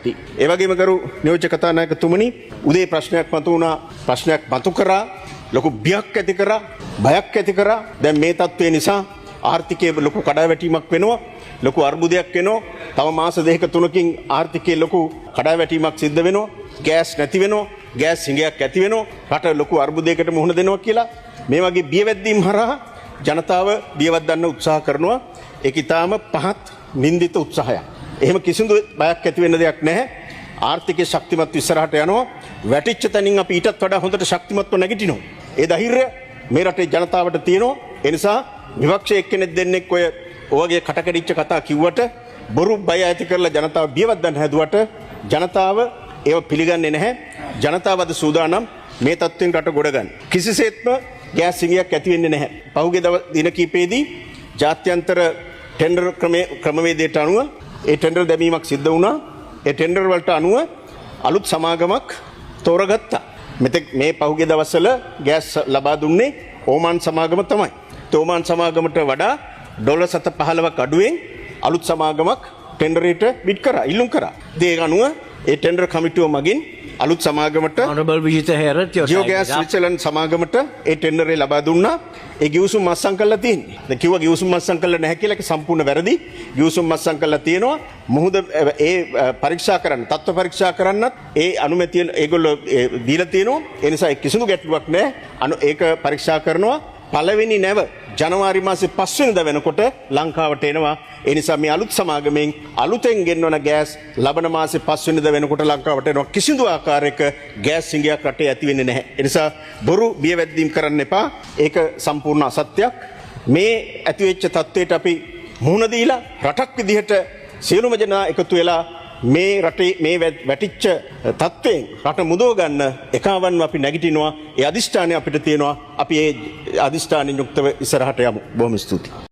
ඒ වගේම කරු නියෝජ්‍ය කතානායකතුමනි උදේ ප්‍රශ්නයක් මතු වුණා ප්‍රශ්නයක් මතු කරා ලොකු බියක් ඇති කරා බයක් ඇති කරා දැන් මේ තත්ත්වය නිසා ආර්ථිකයේ ලොකු කඩාවැටීමක් වෙනවා ලොකු අර්බුදයක් වෙනවා තව මාස දෙකක තුනකින් ආර්ථිකයේ ලොකු කඩාවැටීමක් සිද්ධ වෙනවා ගෑස් නැති වෙනවා ගෑස් හිඟයක් ඇති වෙනවා රට ලොකු අර්බුදයකට මුහුණ දෙනවා කියලා මේ වගේ බියවැද්දීම් හරහා ජනතාව බියවද්දන්න උත්සාහ කරනවා ඒක ඊටාම පහත් නින්දිත උත්සාහයක් එහෙම කිසිදු බයක් ඇති වෙන්න දෙයක් නැහැ. ආර්ථිකය ශක්තිමත් ඉස්සරහට යනවා. වැටිච්ච තැනින් අපි ඊටත් වඩා හොඳට ශක්තිමත්ව නැගිටිනවා. ඒ ධෛර්යය මේ රටේ ජනතාවට තියෙනවා. ඒ නිසා විපක්ෂයේ එක්කෙනෙක් දෙන්නෙක් ඔය ඔයගේ කටකඩිච්ච කතා කිව්වට බොරු බය ඇති කරලා ජනතාව බියවද්දන්න හැදුවට ජනතාව ඒව පිළිගන්නේ නැහැ. ජනතාව අද සූදානම් මේ තත්ත්වෙන් රට ගොඩ ගන්න. කිසිසේත්ම ගෑස් හිඟයක් ඇති වෙන්නේ නැහැ. පහුගිය දින කිහිපෙදී ජාත්‍යන්තර ටෙන්ඩර් ක්‍රමවේදයට අනුව ඒ ටෙන්ඩර් දැමීමක් සිද්ධ වුණා. ඒ ටෙන්ඩර් වලට අනුව අලුත් සමාගමක් තෝරගත්තා. මෙතෙක් මේ පහුගිය දවස්වල ගෑස් ලබා දුන්නේ ඕමාන් සමාගම තමයි. ඕමාන් සමාගමට වඩා ඩොලර් 715ක් අඩුවෙන් අලුත් සමාගමක් ටෙන්ඩරේට බිඩ් කරා, ඉල්ලුම් කරා. ඒ අනුව ඒ ටෙන්ඩර් කමිටුව මගින් අලුත් සමාගමට Honorable Vijitha Herath, ජියෝගෑස් ස්විට්සර්ලන්ඩ් සමාගමට ඒ ටෙන්ඩරේ ලබා දුන්නා. ඒ ගිවිසුම් මස්සම් කරලා තියෙන්නේ. දැන් කිව්වා ගිවිසුම් මස්සම් කරලා නැහැ කියලා ඒක සම්පූර්ණ වැරදි. ගිවිසුම් මස්සම් කරලා තියෙනවා. මොහොත ඒ පරීක්ෂා කරන්න, තත්ත්ව පරීක්ෂා කරන්නත් ඒ අනුමැතිය ඒගොල්ලෝ දීලා තියෙනවා. ඒ නිසා කිසිදු ගැටලුවක් නැහැ. ඒක පරීක්ෂා කරනවා. පළවෙනි නැව ජනවාරි මාසේ 5 වෙනිදා වෙනකොට ලංකාවට එනවා. ඒ නිසා මේ අලුත් සමාගමෙන් අලුතෙන් ගෙන්වන ගෑස් ලබන මාසේ 5 වෙනිදා වෙනකොට ලංකාවට එනවා. කිසිදු ආකාරයක ගෑස් හිඟයක් රටේ ඇති වෙන්නේ නැහැ. ඒ නිසා බොරු බියවැද්දීම් කරන්න එපා. ඒක සම්පූර්ණ අසත්‍යයක්. මේ ඇතිවෙච්ච තත්ත්වයට අපි මුහුණ දීලා රටක් විදිහට සියලුම දෙනා එකතු වෙලා මේ රටේ මේ වැටිච්ච තත්ත්වයෙන් රට මුදව ගන්න එකවන්ව අපි නැගිටිනවා. ඒ අදිෂ්ඨානය අපිට තියෙනවා. අපි ඒ අදිෂ්ඨානෙන් යුක්තව ඉස්සරහට යමු. බොහොම ස්තුතියි.